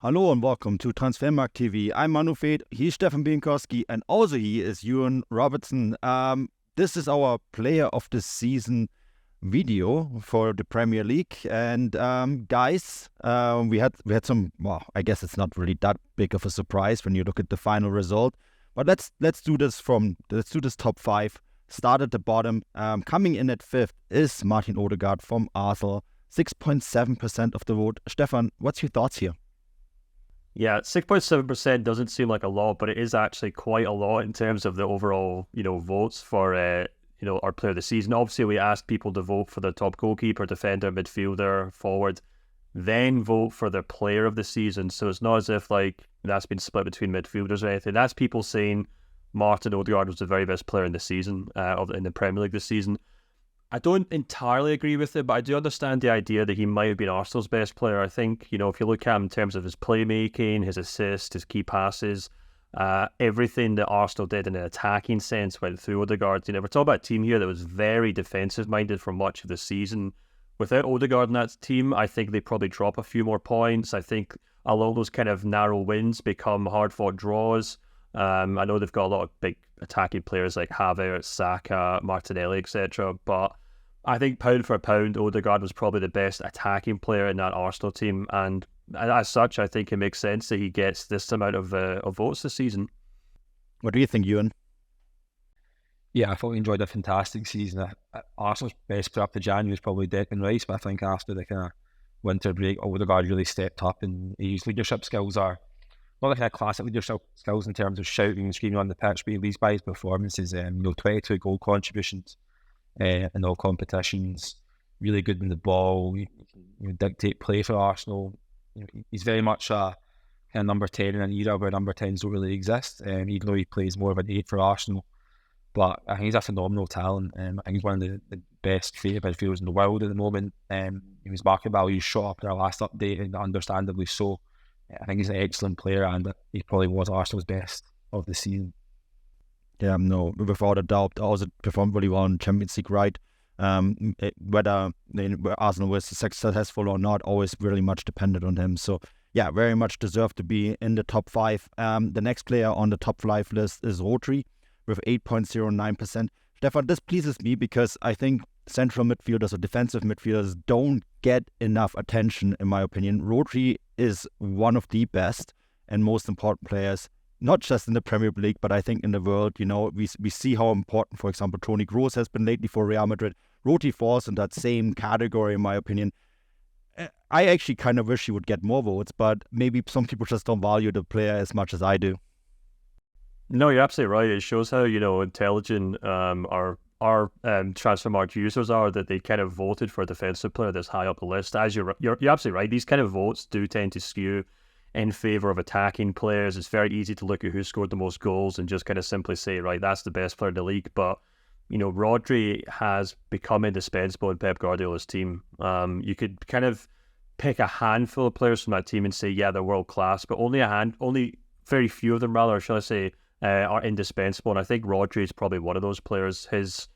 Hallo and welcome to Transfermarkt TV. I'm Manu Fed, he's Stefan Bienkowski, and also he is Ewan Robertson. This is our Player of the Season video for the Premier League. And guys, we had some. Well, I guess it's not really that big of a surprise when you look at the final result. But let's do this top five. Start at the bottom. Coming in at fifth is Martin Odegaard from Arsenal, 6.7% of the vote. Stefan, what's your thoughts here? Yeah, 6.7% doesn't seem like a lot, but it is actually quite a lot in terms of the overall, votes for, our player of the season. Obviously, we asked people to vote for the top goalkeeper, defender, midfielder, forward, then vote for their player of the season. So it's not as if that's been split between midfielders or anything. That's people saying Martin Odegaard was the very best player in the season, in the Premier League this season. I don't entirely agree with it, but I do understand the idea that he might have been Arsenal's best player. I think, if you look at him in terms of his playmaking, his assists, his key passes, everything that Arsenal did in an attacking sense went through Odegaard. We're talking about a team here that was very defensive-minded for much of the season. Without Odegaard in that team, I think they probably drop a few more points. I think a lot of those kind of narrow wins become hard-fought draws. I know they've got a lot of big attacking players like Havertz, Saka, Martinelli, etc. But I think pound for pound, Odegaard was probably the best attacking player in that Arsenal team, and as such, I think it makes sense that he gets this amount of votes this season. What do you think, Ewan? Yeah, I thought he enjoyed a fantastic season. Arsenal's best player up to January was probably Declan Rice, but I think after the kind of winter break, Odegaard really stepped up, and his leadership skills are not the kind of classic leadership skills in terms of shouting and screaming on the pitch, but he leads by his performances. 22 goal contributions in all competitions, really good in the ball. He can dictate play for Arsenal. He's very much a kind of number 10 in an era where number 10s don't really exist, even though he plays more of an 8 for Arsenal. But I think he's a phenomenal talent. I think he's one of the best creative midfielders in the world at the moment. His market value shot up in our last update, and understandably so. I think he's an excellent player, and he probably was Arsenal's best of the season. Yeah, no, without a doubt. Also performed really well in Champions League, right? Whether Arsenal was successful or not, always really much depended on him. So, yeah, very much deserved to be in the top five. The next player on the top five list is Rodri with 8.09%. Stefan, this pleases me because I think central midfielders or defensive midfielders don't get enough attention, in my opinion. Rodri is one of the best and most important players, not just in the Premier League, but I think in the world. We see how important, for example, Toni Kroos has been lately for Real Madrid. Rodri falls in that same category, in my opinion. I actually kind of wish he would get more votes, but maybe some people just don't value the player as much as I do. No, you're absolutely right. It shows how, intelligent our Transfermarkt users are, that they kind of voted for a defensive player that's high up the list. As you're absolutely right. These kind of votes do tend to skew in favour of attacking players. It's very easy to look at who scored the most goals and just kind of simply say, right, that's the best player in the league. But, Rodri has become indispensable in Pep Guardiola's team. You could kind of pick a handful of players from that team and say, yeah, they're world class, but only very few of them, rather, shall I say, are indispensable. And I think Rodri is probably one of those players. His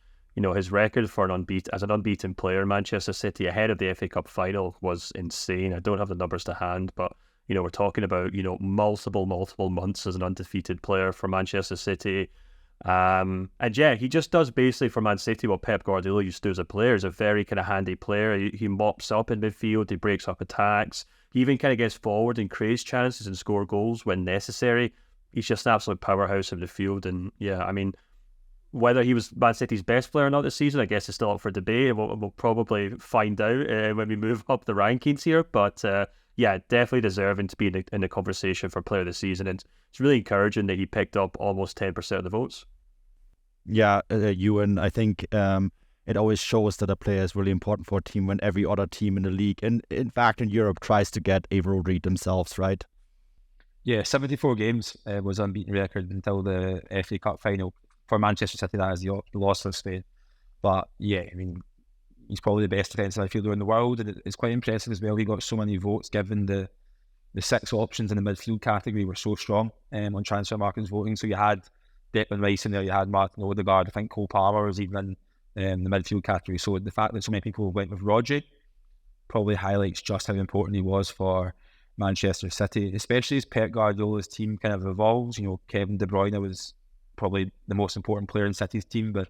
record for as an unbeaten player in Manchester City ahead of the FA Cup final was insane. I don't have the numbers to hand, but we're talking about multiple months as an undefeated player for Manchester City. And yeah, he just does basically for Man City what Pep Guardiola used to do as a player. He's a very kind of handy player. He mops up in midfield, he breaks up attacks, he even kind of gets forward and creates chances and score goals when necessary. He's just an absolute powerhouse in the field. And yeah, I mean, whether he was Man City's best player or not this season, I guess is still up for debate. We'll probably find out when we move up the rankings here. But yeah, definitely deserving to be in the conversation for player of the season. And it's really encouraging that he picked up almost 10% of the votes. Yeah, Ewan, I think it always shows that a player is really important for a team when every other team in the league, and in fact in Europe, tries to get a Rodri themselves, right? Yeah, 74 games was unbeaten record until the FA Cup final for Manchester City. That is the loss of Spain. But yeah, I mean, he's probably the best defensive midfielder in the world, and it's quite impressive as well. He got so many votes given the 6 options in the midfield category were so strong on Transfermarkt's voting. So you had Declan Rice in there, you had Martin Odegaard, I think Cole Palmer was even in the midfield category. So the fact that so many people went with Rodri probably highlights just how important he was for Manchester City, especially as Pep Guardiola's team kind of evolves. Kevin De Bruyne was probably the most important player in City's team, but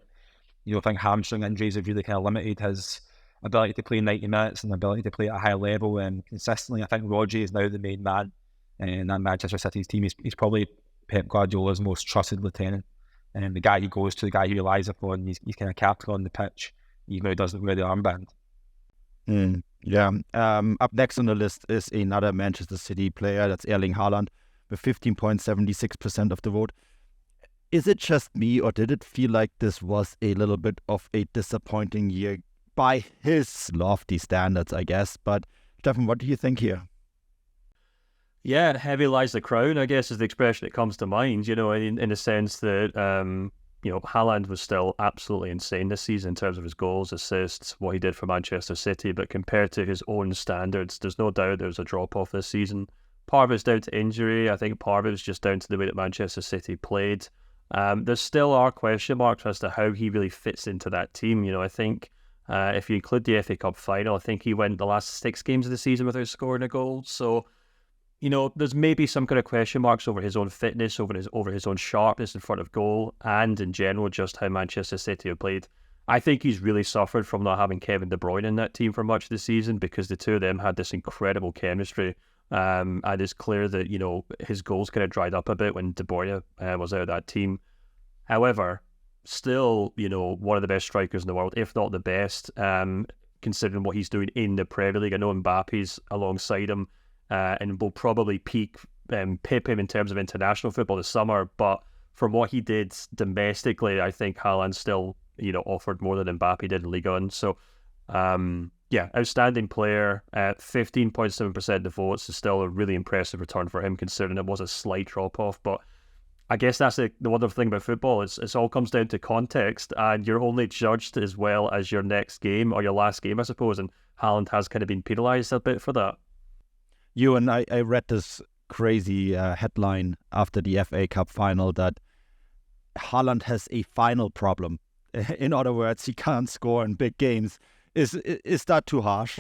I think hamstring injuries have really kind of limited his ability to play 90 minutes and ability to play at a high level and consistently. I think Rodri is now the main man in that Manchester City's team. He's probably Pep Guardiola's most trusted lieutenant, and the guy he goes to, the guy he relies upon. He's kind of captain on the pitch, even though he doesn't wear the armband. Yeah. Up next on the list is another Manchester City player. That's Erling Haaland with 15.76% of the vote. Is it just me, or did it feel like this was a little bit of a disappointing year by his lofty standards, I guess? But Stefan, what do you think here? Yeah, heavy lies the crown, I guess, is the expression that comes to mind, in the sense that, Haaland was still absolutely insane this season in terms of his goals, assists, what he did for Manchester City. But compared to his own standards, there's no doubt there was a drop-off this season. Part of it's down to injury. I think part of it was just down to the way that Manchester City played. There still are question marks as to how he really fits into that team. I think if you include the FA Cup final, I think he went the last 6 games of the season without scoring a goal. So, there's maybe some kind of question marks over his own fitness, over his own sharpness in front of goal, and in general just how Manchester City have played. I think he's really suffered from not having Kevin De Bruyne in that team for much of the season, because the two of them had this incredible chemistry. And it's clear that, his goals kind of dried up a bit when De Bruyne was out of that team. However, still, one of the best strikers in the world, if not the best, considering what he's doing in the Premier League. I know Mbappe's alongside him and will probably pip him in terms of international football this summer. But from what he did domestically, I think Haaland still, offered more than Mbappe did in Ligue 1. So, outstanding player. 15.7% of the votes is still a really impressive return for him, considering it was a slight drop-off. But I guess that's the wonderful thing about football. It all comes down to context, and you're only judged as well as your next game, or your last game, I suppose. And Haaland has kind of been penalised a bit for that. I read this crazy headline after the FA Cup final that Haaland has a final problem. In other words, he can't score in big games. Is that too harsh?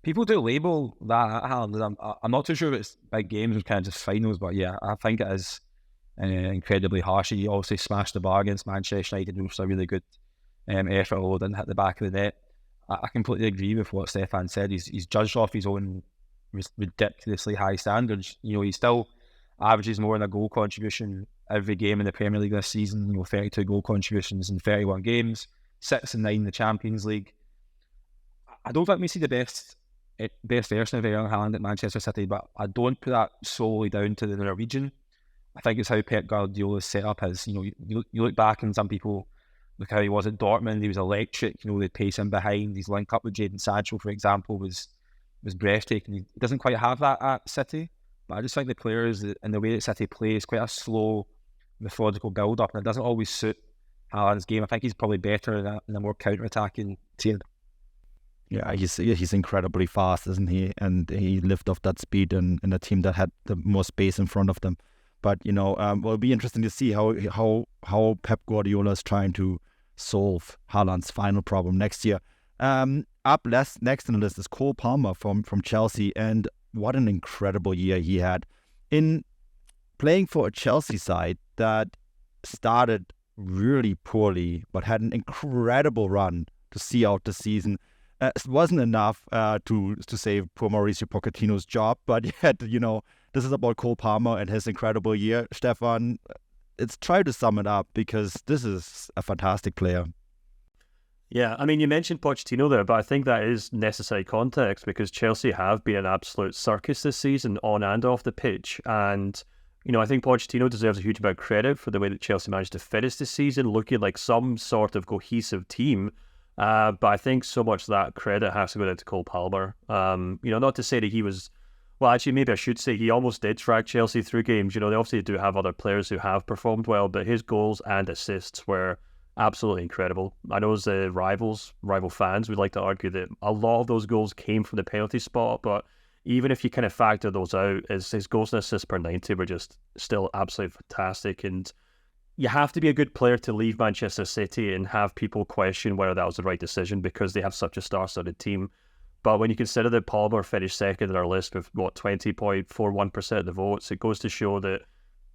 People do label that at Haaland. I'm not too sure if it's big games or kind of just finals, but yeah, I think it is incredibly harsh. He obviously smashed the bar against Manchester United, which was a really good effort, although didn't hit the back of the net. I completely agree with what Stefan said. He's judged off his own ridiculously high standards. He still averages more than a goal contribution every game in the Premier League this season. 32 goal contributions in 31 games, 6 and 9 in the Champions League. I don't think we see the best version of Erling Haaland at Manchester City, but I don't put that solely down to the Norwegian. I think it's how Pep Guardiola's set up is. You look back and some people look how he was at Dortmund. He was electric. They'd pace him behind. His link up with Jadon Sancho, for example, was breathtaking. He doesn't quite have that at City, but I just think the players and the way that City plays quite a slow, methodical build-up, and it doesn't always suit Haaland's game. I think he's probably better in a more counter-attacking team. Yeah, he's incredibly fast, isn't he? And he lifted off that speed in a team that had the more space in front of them. But it'll be interesting to see how Pep Guardiola is trying to solve Haaland's final problem next year. Up next on the list is Cole Palmer from Chelsea, and what an incredible year he had in playing for a Chelsea side that started really poorly, but had an incredible run to see out the season. It wasn't enough to save poor Mauricio Pochettino's job, but yet, this is about Cole Palmer and his incredible year. Stefan, let's try to sum it up, because this is a fantastic player. Yeah, I mean, you mentioned Pochettino there, but I think that is necessary context, because Chelsea have been an absolute circus this season, on and off the pitch. And, I think Pochettino deserves a huge amount of credit for the way that Chelsea managed to finish this season, looking like some sort of cohesive team. But I think so much of that credit has to go down to Cole Palmer. Not to say that he was... Well, actually, maybe I should say he almost did drag Chelsea through games. They obviously do have other players who have performed well, but his goals and assists were absolutely incredible. I know as rival fans, we'd like to argue that a lot of those goals came from the penalty spot, but even if you kind of factor those out, his goals and assists per 90 were just still absolutely fantastic. And you have to be a good player to leave Manchester City and have people question whether that was the right decision, because they have such a star-studded team. But when you consider that Palmer finished second in our list with 20.41% of the votes, it goes to show that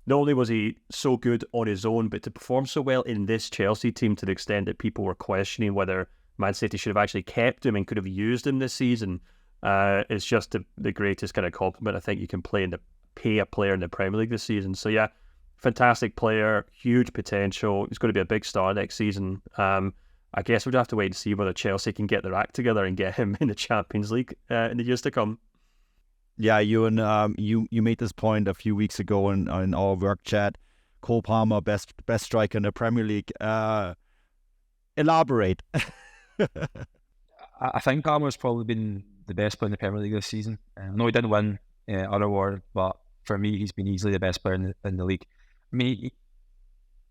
not only was he so good on his own, but to perform so well in this Chelsea team to the extent that people were questioning whether Man City should have actually kept him and could have used him this season. It's just the greatest kind of compliment I think you can pay a player in the Premier League this season. So yeah, fantastic player, huge potential. He's going to be a big star next season. I guess we'd have to wait and see whether Chelsea can get their act together and get him in the Champions League in the years to come. Yeah, you made this point a few weeks ago in our work chat. Cole Palmer, best striker in the Premier League. Elaborate. I think Palmer's probably been the best player in the Premier League this season. I know he didn't win other award, but for me, he's been easily the best player in the league. I mean,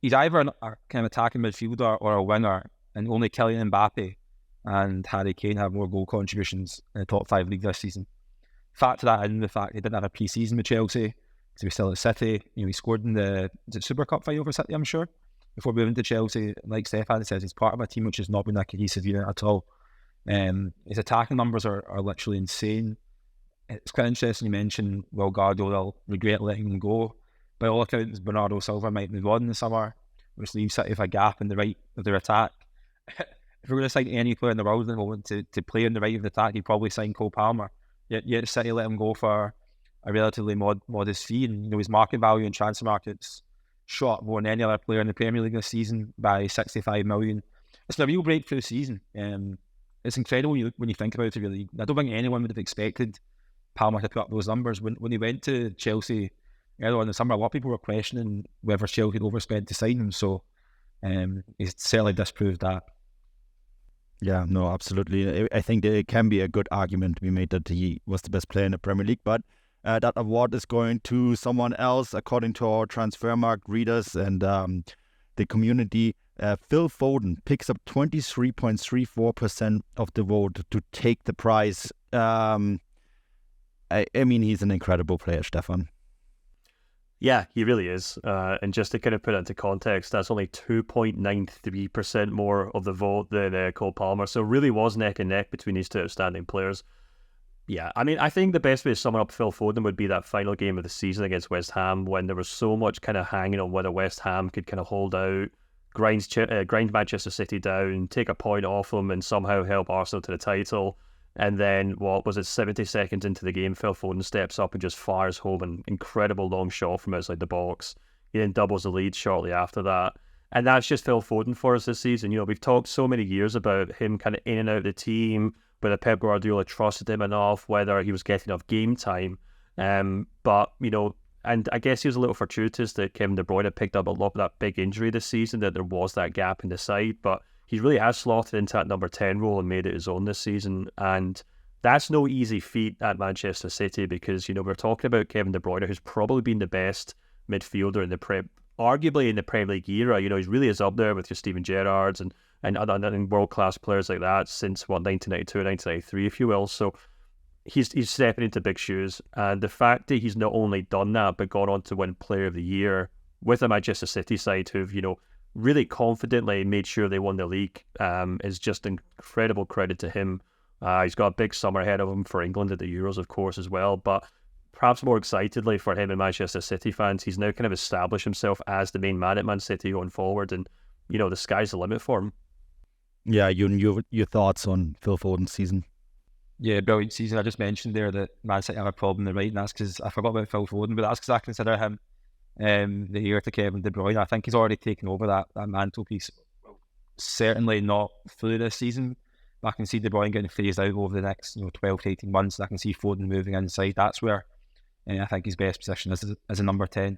he's either a kind of attacking midfielder or a winger, and only Kylian Mbappe and Harry Kane have more goal contributions in the top 5 league this season. Factor that in the fact he didn't have a pre-season with Chelsea because he was still at City. He scored in the Super Cup final for City, I'm sure, before moving to Chelsea. Like Stefan says, he's part of a team which has not been a cohesive unit at all. His attacking numbers are literally insane. It's quite interesting you mentioned Will Guardiola regret letting him go. By all accounts, Bernardo Silva might move on in the summer, which leaves City with a gap in the right of their attack. If we're going to sign any player in the world at the moment to play in the right of the attack, you'd probably sign Cole Palmer. Yet City let him go for a relatively modest fee, and his market value in transfer markets shot more than any other player in the Premier League this season by 65 million. It's a real breakthrough season. It's incredible when you think about it, really. I don't think anyone would have expected Palmer to put up those numbers. When he went to Chelsea earlier in the summer, a lot of people were questioning whether Chelsea had overspent to sign him, so he's certainly disproved that. Yeah, no, absolutely. I think there can be a good argument to be made that he was the best player in the Premier League, but that award is going to someone else, according to our Transfermarkt readers and the community. Phil Foden picks up 23.34% of the vote to take the prize. I mean, he's an incredible player, Stefan. Yeah, he really is. And just to kind of put it into context, that's only 2.93% more of the vote than Cole Palmer. So it really was neck and neck between these two outstanding players. Yeah, I mean, I think the best way to sum up Phil Foden would be that final game of the season against West Ham, when there was so much kind of hanging on whether West Ham could kind of hold out, grind Manchester City down, take a point off them, and somehow help Arsenal to the title. And then, 70 seconds into the game, Phil Foden steps up and just fires home an incredible long shot from outside the box. He then doubles the lead shortly after that. And that's just Phil Foden for us this season. We've talked so many years about him kind of in and out of the team, whether Pep Guardiola trusted him enough, whether he was getting enough game time. But and I guess he was a little fortuitous that Kevin De Bruyne had picked up a lot of that big injury this season, that there was that gap in the side. But he really has slotted into that number 10 role and made it his own this season. And that's no easy feat at Manchester City because, we're talking about Kevin De Bruyne, who's probably been the best midfielder in arguably in the Premier League era. He really is up there with your Steven Gerrards and world-class players like that since, 1992, 1993, if you will. So he's stepping into big shoes. And the fact that he's not only done that, but gone on to win Player of the Year with a Manchester City side who've, really confidently made sure they won the league is just incredible credit to him. He's got a big summer ahead of him for England at the Euros, of course, as well. But perhaps more excitedly for him and Manchester City fans, he's now kind of established himself as the main man at Man City going forward. And, the sky's the limit for him. Yeah, your thoughts on Phil Foden's season? Yeah, brilliant season. I just mentioned there that Man City have a problem in the right, and that's because I forgot about Phil Foden, but that's because I consider him the heir to Kevin De Bruyne. I think he's already taken over that mantelpiece. Certainly not through this season, but I can see De Bruyne getting phased out over the next 12 to 18 months. I can see Foden moving inside. That's where I think his best position is as a number 10.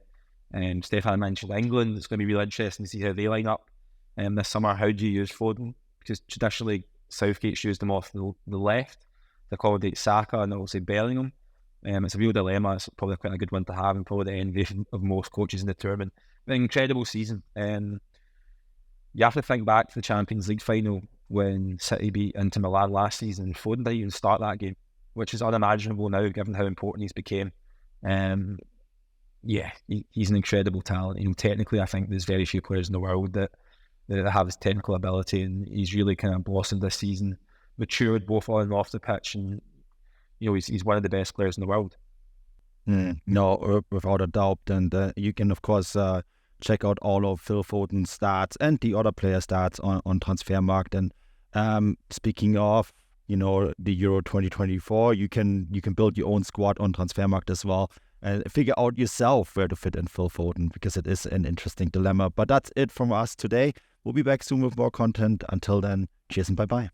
Stefan mentioned England. It's going to be really interesting to see how they line up this summer. How do you use Foden? Because traditionally Southgate's used him off the left to accommodate Saka and obviously Bellingham. It's a real dilemma. It's probably quite a good one to have, and probably the envy of most coaches in the tournament. An incredible season. You have to think back to the Champions League final when City beat Inter Milan last season. Foden didn't even start that game, which is unimaginable now given how important he's became. He's an incredible talent. Technically, I think there's very few players in the world that have his technical ability, and he's really kind of blossomed this season. matured both on and off the pitch, and he's one of the best players in the world. No, without a doubt. And you can, of course, check out all of Phil Foden's stats and the other player stats on Transfermarkt. And speaking of, the Euro 2024, you can build your own squad on Transfermarkt as well and figure out yourself where to fit in Phil Foden, because it is an interesting dilemma. But that's it from us today. We'll be back soon with more content. Until then, cheers and bye-bye.